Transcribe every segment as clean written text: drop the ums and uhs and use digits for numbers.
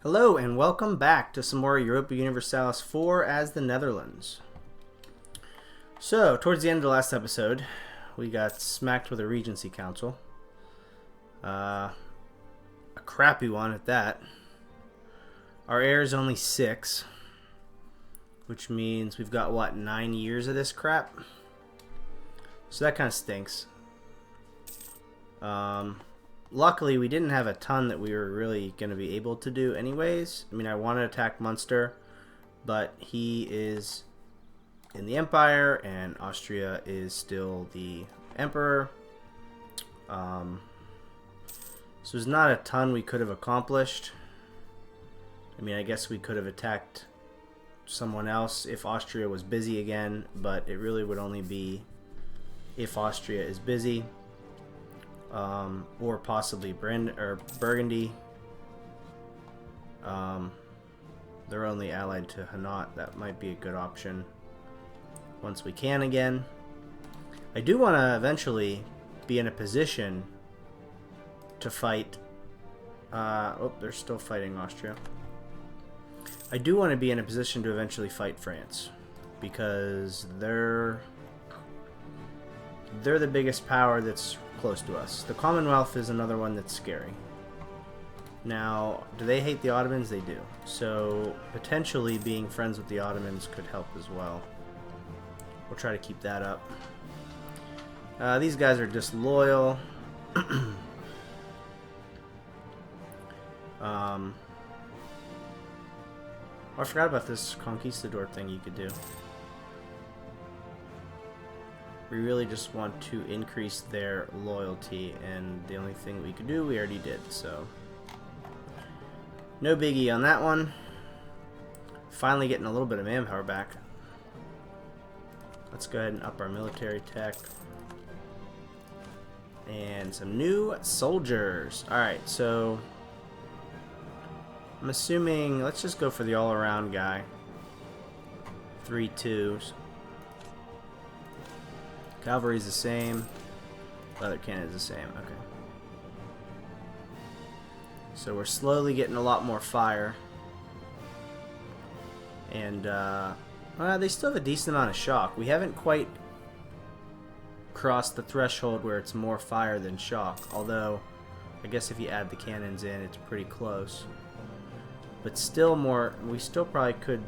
Hello and welcome back to some more Europa Universalis 4 as the Netherlands. So, towards the end of the last episode, we got smacked with a Regency Council. A crappy one at that. Our heir is only 6, which means we've got, what, 9 years of this crap? So that kind of stinks. Luckily, we didn't have a ton that we were really going to be able to do anyways. I mean, I want to attack Munster, but he is in the Empire, and Austria is still the Emperor. So there's not a ton we could have accomplished. I mean, I guess we could have attacked someone else if Austria was busy again, but it really would only be if Austria is busy. Or possibly Burgundy. They're only allied to Hainaut. That might be a good option once we can again. I do want to eventually be in a position to fight. Oh, they're still fighting Austria. I do want to be in a position to eventually fight France because they're the biggest power that's close to us. The Commonwealth is another one that's scary. Now, do they hate the Ottomans? They do. So, potentially being friends with the Ottomans could help as well. We'll try to keep that up. These guys are disloyal. Oh, I forgot about this conquistador thing you could do. We really just want to increase their loyalty, and the only thing we could do, we already did, so no biggie on that one. Finally getting a little bit of manpower back. Let's go ahead and up our military tech. And some new soldiers. Alright, so I'm assuming, let's just go for the all-around guy. 3-2s. Cavalry's the same. Leather cannon is the same. Okay. So we're slowly getting a lot more fire. And they still have a decent amount of shock. We haven't quite crossed the threshold where it's more fire than shock. Although, I guess if you add the cannons in, it's pretty close. But still more, we still probably could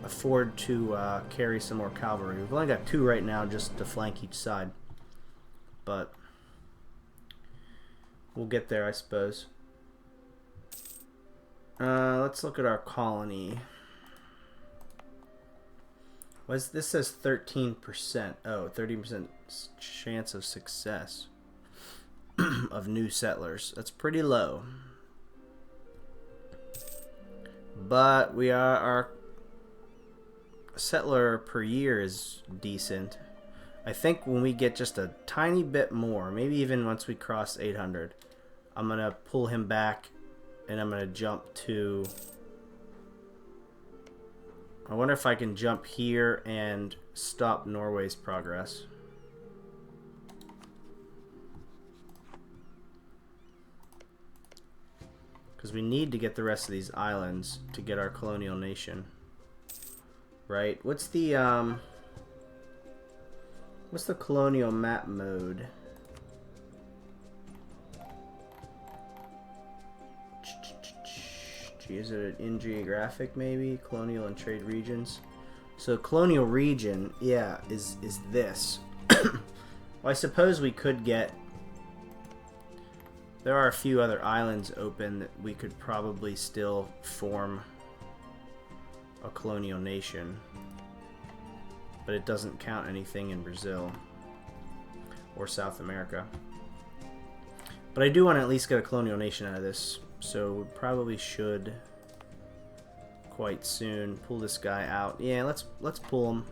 afford to carry some more cavalry. We've only got 2 right now just to flank each side, but we'll get there, I suppose. Let's look at our colony. This says 13%. Oh, 13% chance of success of new settlers. That's pretty low, but our settler per year is decent. I think when we get just a tiny bit more, maybe even once we cross 800, I'm gonna pull him back and I'm gonna jump to, I wonder if I can jump here and stop Norway's progress. Because we need to get the rest of these islands to get our colonial nation. Right? What's the colonial map mode? Gee, is it in geographic maybe? Colonial and trade regions. So colonial region, yeah, is this. Well, I suppose we could get, there are a few other islands open that we could probably still form a colonial nation, but it doesn't count anything in Brazil or South America. But I do want to at least get a colonial nation out of this, so we probably should quite soon pull this guy out. Yeah, let's pull him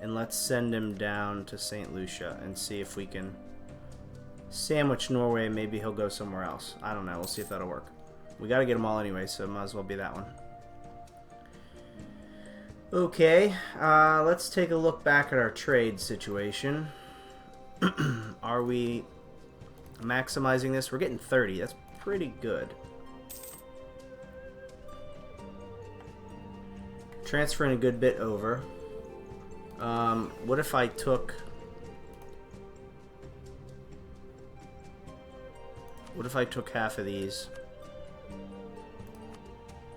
and let's send him down to St. Lucia and see if we can sandwich Norway. Maybe he'll go somewhere else. I don't know. We'll see if that'll work. We got to get them all anyway, so it might as well be that one. Okay, let's take a look back at our trade situation. Are we maximizing this? We're getting 30. That's pretty good. transferring a good bit over. What if I took... What if I took half of these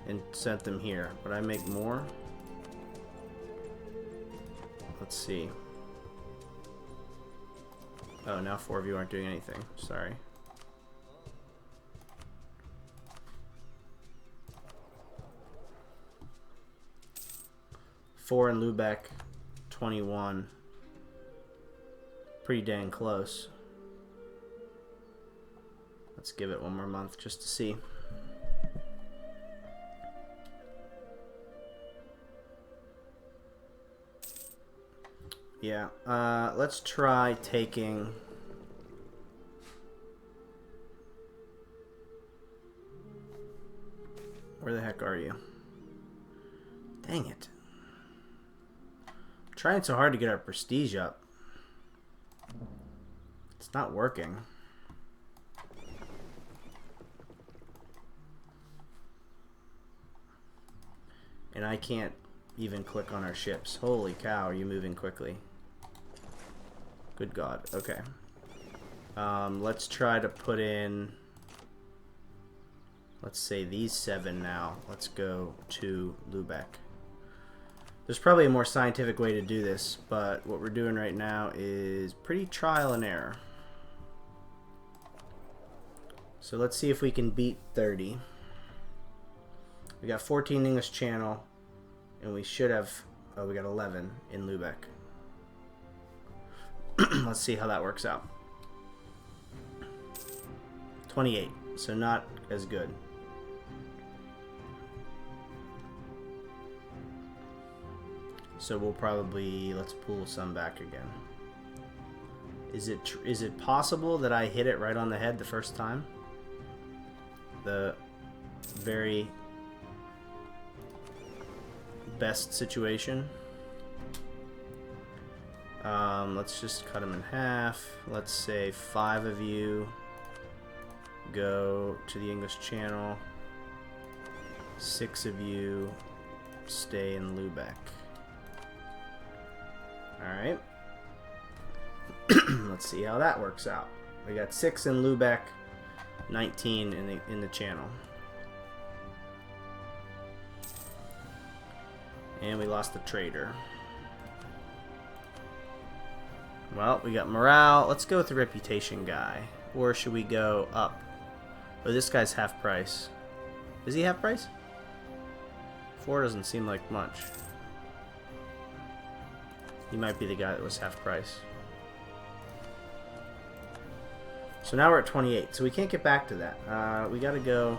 and sent them here? Would I make more? Let's see. Oh, now 4 of you aren't doing anything. Sorry. Four in Lubeck, 21. Pretty dang close. Let's give it one more month just to see. Yeah, let's try taking... Where the heck are you? Dang it. I'm trying so hard to get our prestige up. It's not working. And I can't even click on our ships. Holy cow, are you moving quickly? Good God. Okay. Let's try to put in... Let's say these 7 now. Let's go to Lubeck. There's probably a more scientific way to do this, but what we're doing right now is pretty trial and error. So let's see if we can beat 30. We got 14 English Channel, and we should have... Oh, we got 11 in Lubeck. Let's see how that works out. 28, so not as good. So we'll probably, let's pull some back again. Is it possible that I hit it right on the head the first time? The very best situation. Let's just cut them in half. Let's say 5 of you go to the English Channel. 6 of you stay in Lubeck. Alright. Let's see how that works out. We got 6 in Lubeck, 19 in the channel. And we lost the trader. Well, we got morale. Let's go with the reputation guy. Or should we go up? Oh, this guy's half price. Is he half price? 4 doesn't seem like much. He might be the guy that was half price. So now we're at 28. So we can't get back to that. We gotta go...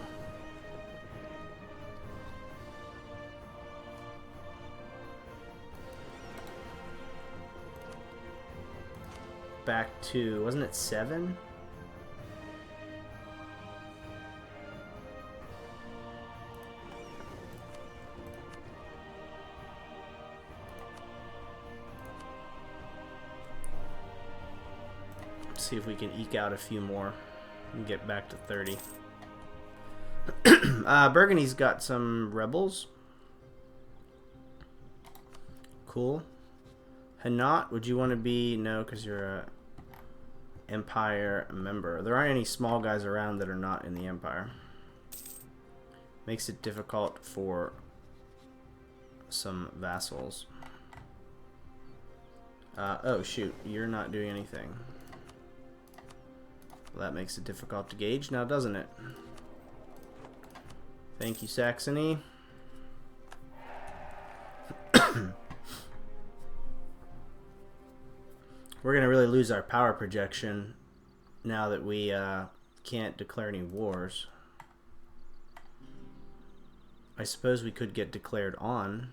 back to... Wasn't it 7? See if we can eke out a few more and get back to 30. Burgundy's got some rebels. Cool. Hanat, would you want to be... No, because you're a Empire member. There aren't any small guys around that are not in the Empire. Makes it difficult for some vassals. Oh, shoot. You're not doing anything. Well, that makes it difficult to gauge now, doesn't it? Thank you, Saxony. We're going to really lose our power projection now that we can't declare any wars. I suppose we could get declared on.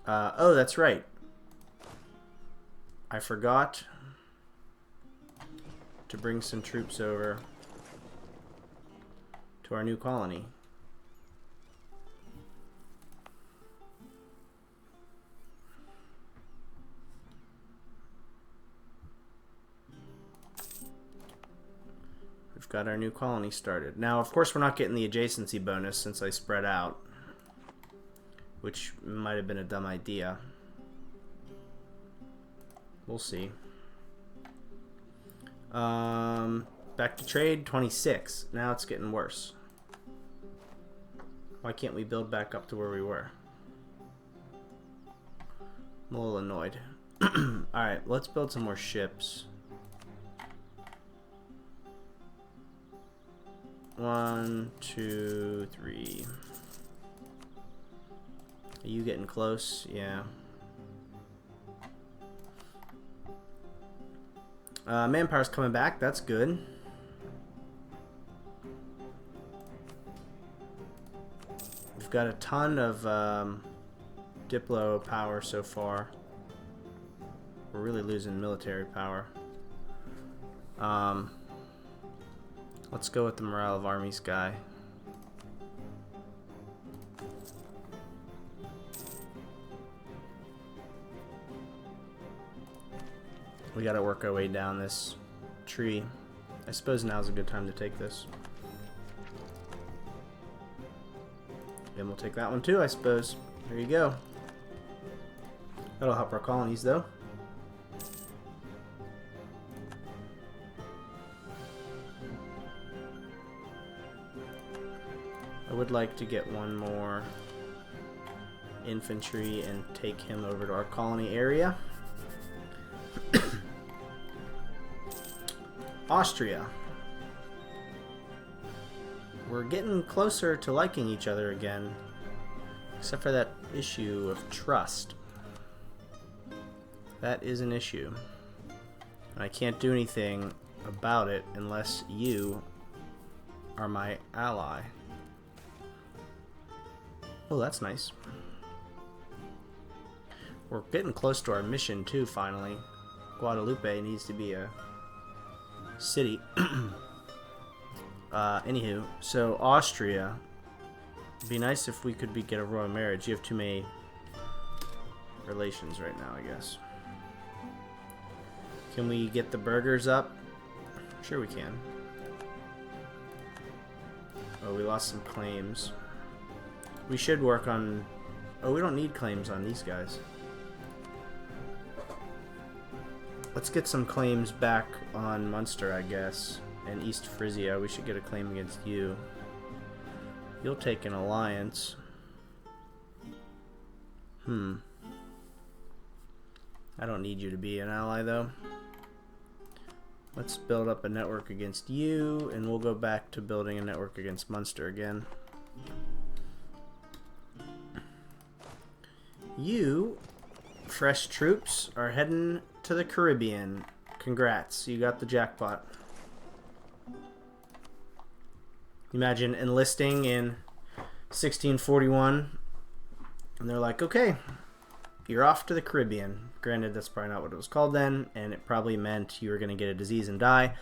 Oh, that's right. I forgot to bring some troops over to our new colony. We've we've got our new colony started. Now, of course, we're not getting the adjacency bonus since I spread out, which might have been a dumb idea. We'll see. Back to trade, 26. Now it's getting worse. Why can't we build back up to where we were? I'm a little annoyed. Alright, let's build some more ships. 1, 2, 3. Are you getting close? Yeah. Manpower's coming back. That's good. We've got a ton of Diplo power so far. We're really losing military power. Let's go with the morale of armies guy. We gotta work our way down this tree. I suppose now's a good time to take this. And we'll take that one too, I suppose. There you go. That'll help our colonies, though. I would like to get one more infantry and take him over to our colony area. Austria. We're getting closer to liking each other again, except for that issue of trust. That is an issue. And I can't do anything about it unless you are my ally. Oh, that's nice. We're getting close to our mission too, finally. Guadalupe needs to be a city. Anywho, so Austria. It'd be nice if we could get a royal marriage. You have too many relations right now, I guess. Can we get the burghers up? Sure we can. Oh, we lost some claims. We should work on... Oh, we don't need claims on these guys. Let's get some claims back on Munster, I guess. And East Frisia. We should get a claim against you. You'll take an alliance. I don't need you to be an ally, though. Let's build up a network against you, and we'll go back to building a network against Munster again. You, fresh troops, are heading to the Caribbean. Congrats, you got the jackpot. Imagine enlisting in 1641, and they're like, okay, you're off to the Caribbean. Granted, that's probably not what it was called then, and it probably meant you were going to get a disease and die.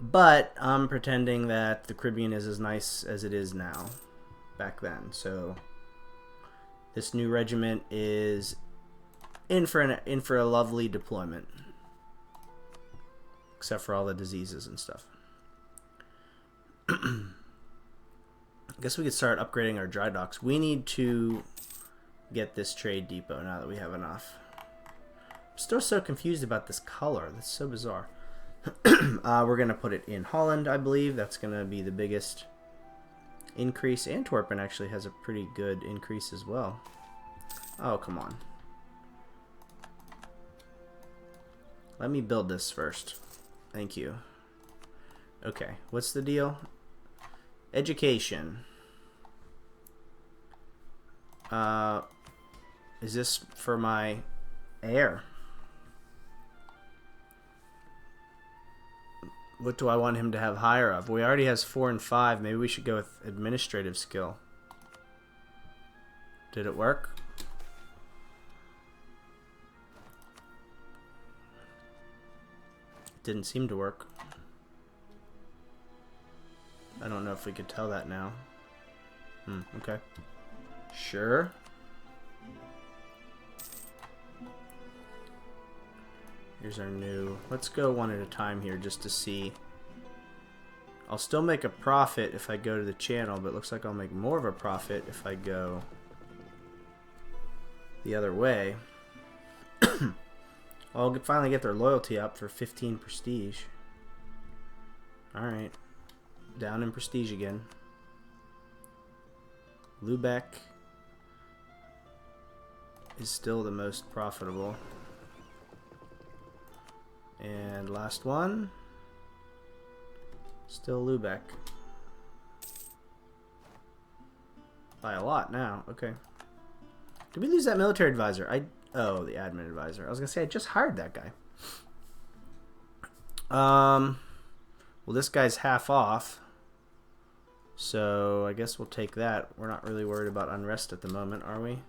But I'm pretending that the Caribbean is as nice as it is now, back then. So this new regiment is in for a lovely deployment, except for all the diseases and stuff. I guess we could start upgrading our dry docks. We need to get this trade depot now that we have enough. I'm still so confused about this color. That's so bizarre. We're going to put it in Holland, I believe. That's going to be the biggest increase. Antwerpen actually has a pretty good increase as well. Oh, come on. Let me build this first. Thank you. Okay, what's the deal? Education. Is this for my heir? What do I want him to have higher of? We already has 4 and 5. Maybe we should go with administrative skill. Did it work? It didn't seem to work. I don't know if we could tell that now. Okay. Sure. Here's our new... Let's go one at a time here just to see I'll still make a profit if I go to the channel, but it looks like I'll make more of a profit if I go the other way. I'll finally get their loyalty up for 15 prestige. Alright. Down in prestige again. Lubeck is still the most profitable. And last one. Still Lubeck. By a lot now. Okay. Did we lose that military advisor? Oh, the admin advisor. I was gonna say I just hired that guy. Well, this guy's half off, so I guess we'll take that. We're not really worried about unrest at the moment, are we?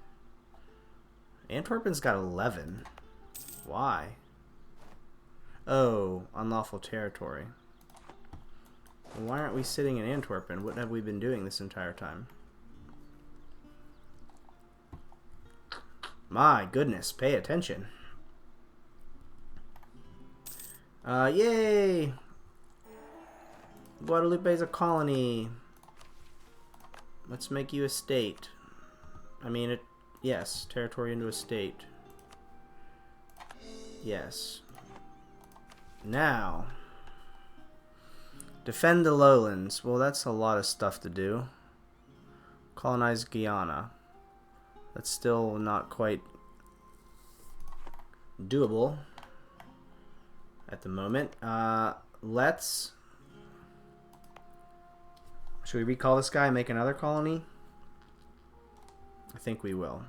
Antwerpen's got 11. Why? Oh, unlawful territory. Well, why aren't we sitting in Antwerpen? What have we been doing this entire time? My goodness, pay attention. Yay! Guadalupe is a colony. Let's make you a state. I mean, yes, territory into a state. Yes. Now, defend the lowlands. Well, that's a lot of stuff to do. Colonize Guyana. That's still not quite doable at the moment. Should we recall this guy and make another colony? I think we will.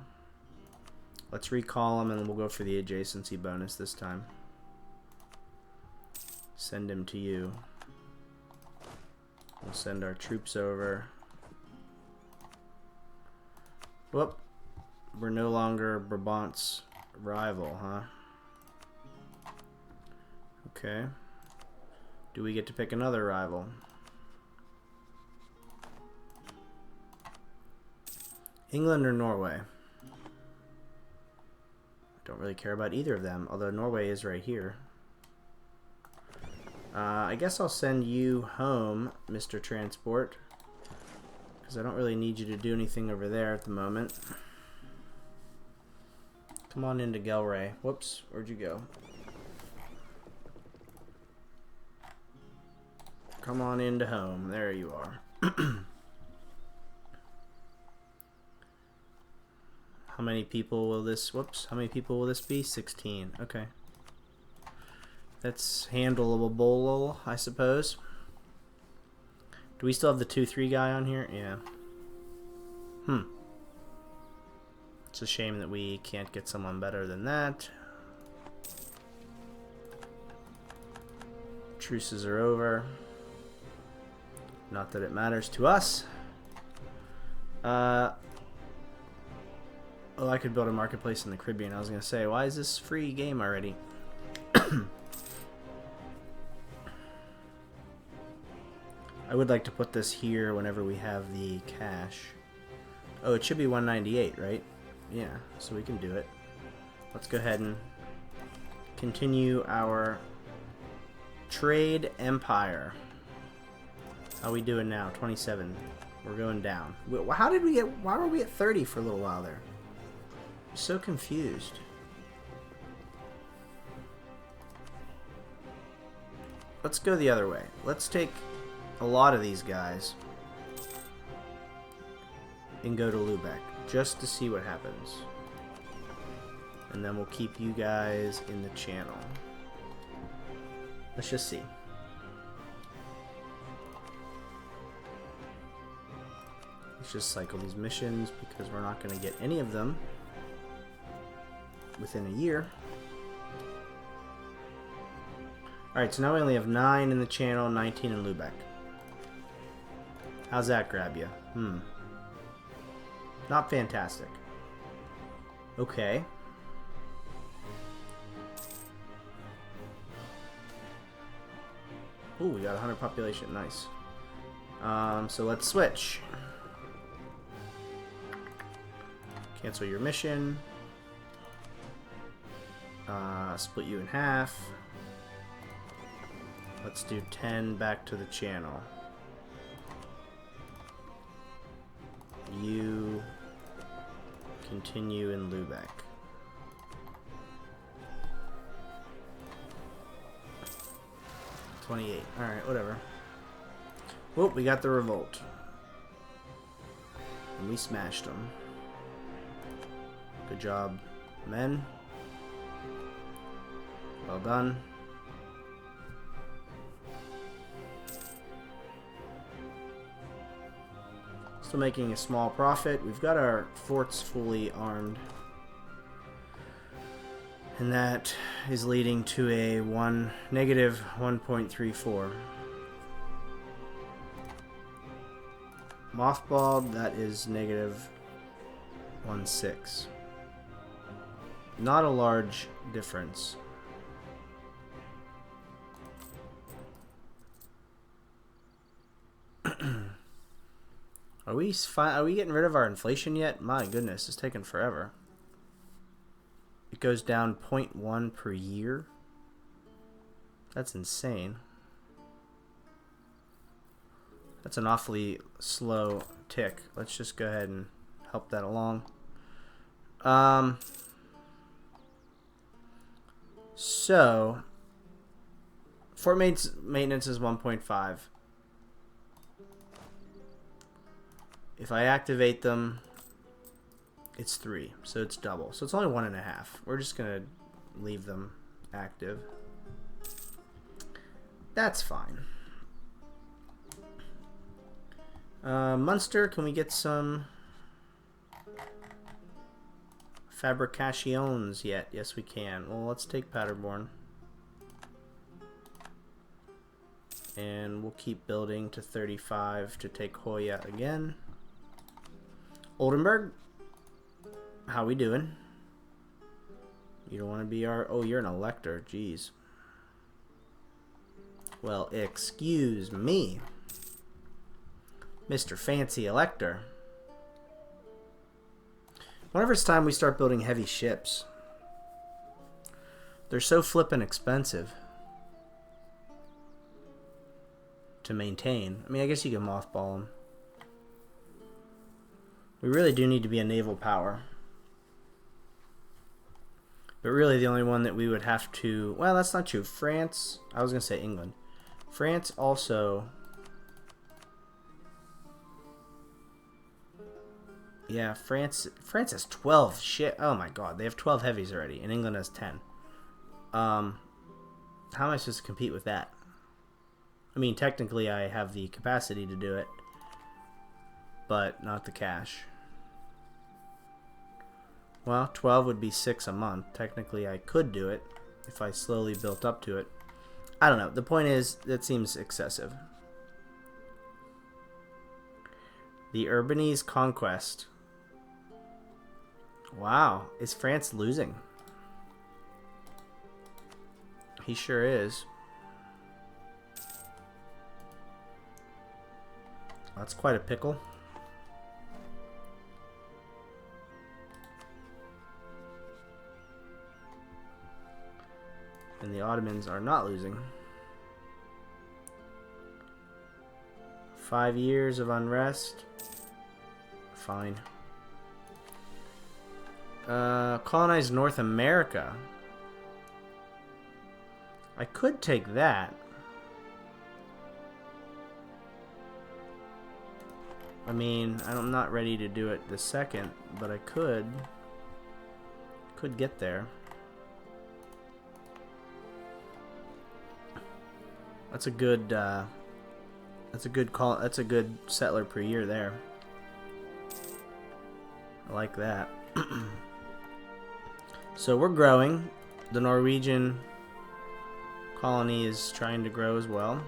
Let's recall him and we'll go for the adjacency bonus this time. Send him to you. We'll send our troops over. Whoop. We're no longer Brabant's rival, huh? Okay. Do we get to pick another rival? England or Norway? Don't really care about either of them, although Norway is right here. I guess I'll send you home, Mr. Transport, because I don't really need you to do anything over there at the moment. Come on into Gelre. Whoops, where'd you go? Come on into home. There you are. How many people will this... Whoops. How many people will this be? 16. Okay. That's handleable, I suppose. Do we still have the 2-3 guy on here? Yeah. It's a shame that we can't get someone better than that. Truces are over. Not that it matters to us. Oh, I could build a marketplace in the Caribbean. I was going to say, why is this free game already? I would like to put this here whenever we have the cash. Oh, it should be 198, right? Yeah, so we can do it. Let's go ahead and continue our trade empire. How we doing now? 27. We're going down. How did we get... Why were we at 30 for a little while there? I'm so confused. Let's go the other way. Let's take a lot of these guys and go to Lubeck just to see what happens. And then we'll keep you guys in the channel. Let's just see. Let's just cycle these missions because we're not going to get any of them within a year. Alright, so now we only have 9 in the channel, 19 in Lubeck. How's that grab you? Not fantastic. Okay. Ooh, we got 100 population. Nice. So let's switch. Cancel your mission. Split you in half. Let's do 10 back to the channel. You continue in Lubeck. $28. Alright, whatever. Whoop, we got the revolt. And we smashed them. Good job, men. Well done. Still making a small profit. We've got our forts fully armed. And that is leading to a negative 1.34. Mothballed, that is negative 1.6. Not a large difference. Are we getting rid of our inflation yet? My goodness, it's taking forever. It goes down 0.1 per year. That's insane. That's an awfully slow tick. Let's just go ahead and help that along. So fort maintenance is 1.5. If I activate them, it's 3, so it's double. So it's only 1.5. We're just gonna leave them active. That's fine. Munster, can we get some fabrications yet? Yes, we can. Well, let's take Paderborn. And we'll keep building to 35 to take Hoya again. Oldenburg, how we doing? You don't want to be our... Oh, you're an elector. Jeez. Well, excuse me, Mr. Fancy Elector. Whenever it's time we start building heavy ships, they're so flippin' expensive to maintain. I mean, I guess you can mothball them. We really do need to be a naval power. But really the only one that we would have to... Well, that's not true. France... I was going to say England. France also... Yeah, France has 12 shit. Oh my god, they have 12 heavies already, and England has 10. How am I supposed to compete with that? I mean, technically I have the capacity to do it, but not the cash. Well, 12 would be 6 a month. Technically I could do it if I slowly built up to it. I don't know. The point is, that seems excessive. The Urbanese conquest. Wow, is France losing? He sure is. That's quite a pickle. And the Ottomans are not losing. 5 years of unrest. Fine. Colonize North America. I could take that. I mean, I'm not ready to do it this second, but I could get there. That's a good that's a good settler per year there. I like that. So we're growing. The Norwegian colony is trying to grow as well.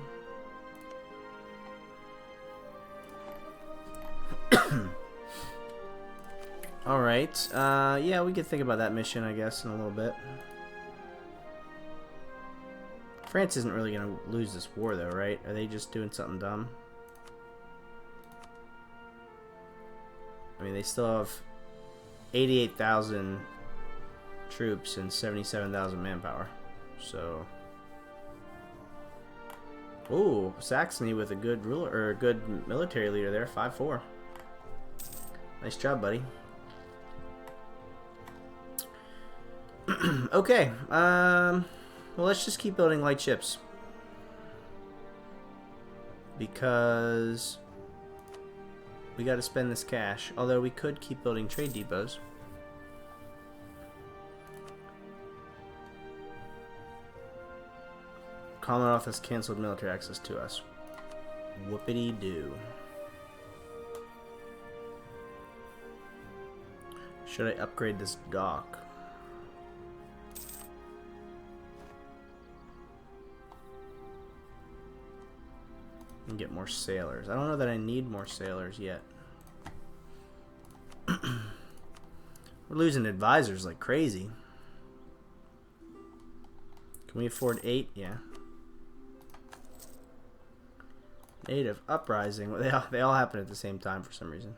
Alright. Yeah, we could think about that mission, I guess, in a little bit. France isn't really going to lose this war, though, right? Are they just doing something dumb? I mean, they still have 88,000 troops and 77,000 manpower. So, ooh, Saxony with a good ruler or a good military leader there, 5-4. Nice job, buddy. Okay. Well, let's just keep building light ships. Because we got to spend this cash. Although we could keep building trade depots. Commonwealth has canceled military access to us. Whoopity-doo. Should I upgrade this dock? And get more sailors. I don't know that I need more sailors yet. We're losing advisors like crazy. Can we afford 8? Yeah. Native uprising. Well, they all happen at the same time for some reason.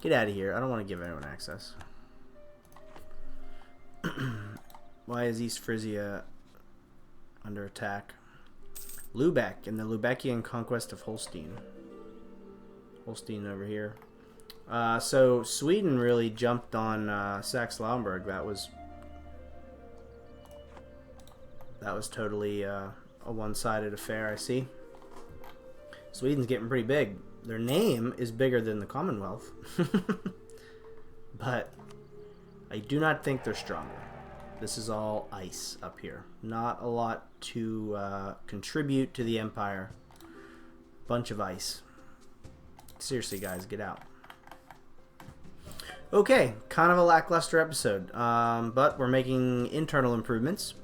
Get out of here. I don't want to give anyone access. Why is East Frisia under attack? Lubeck and the Lubekian conquest of Holstein. Holstein over here. So Sweden really jumped on Saxe-Lauenburg. That was totally a one-sided affair, I see. Sweden's getting pretty big. Their name is bigger than the Commonwealth. But I do not think they're stronger. This is all ice up here. Not a lot to contribute to the empire. Bunch of ice. Seriously, guys, get out. Okay, kind of a lackluster episode. But we're making internal improvements,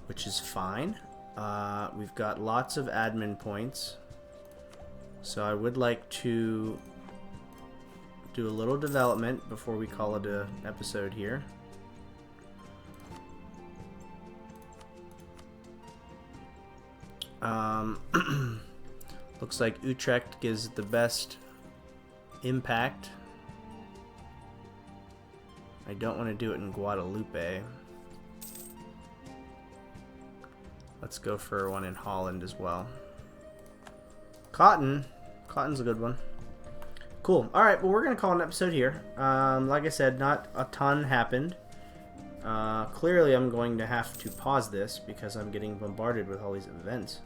which is fine. We've got lots of admin points. So I would like to do a little development before we call it an episode here. Looks like Utrecht gives the best impact. I don't want to do it in Guadalupe. Let's go for one in Holland as well. Cotton's a good one. Cool. Alright, well, we're going to call an episode here. Like I said, not a ton happened. Clearly, I'm going to have to pause this because I'm getting bombarded with all these events.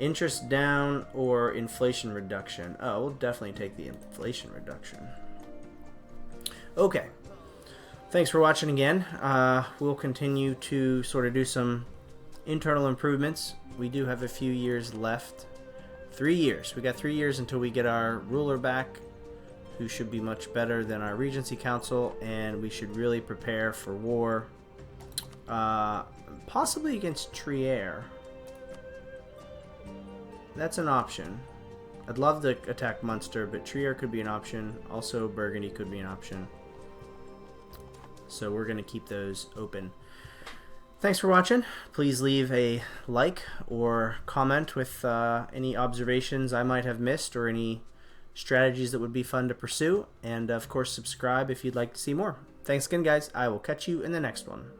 Interest down or inflation reduction? Oh, we'll definitely take the inflation reduction. Okay. Thanks for watching again. We'll continue to sort of do some internal improvements. We do have a few years left. 3 years. We got 3 years until we get our ruler back, who should be much better than our Regency Council, and we should really prepare for war. Possibly against Trier. That's an option. I'd love to attack Munster, but Trier could be an option. Also, Burgundy could be an option. So we're going to keep those open. Thanks for watching. Please leave a like or comment with any observations I might have missed or any strategies that would be fun to pursue. And of course, subscribe if you'd like to see more. Thanks again, guys. I will catch you in the next one.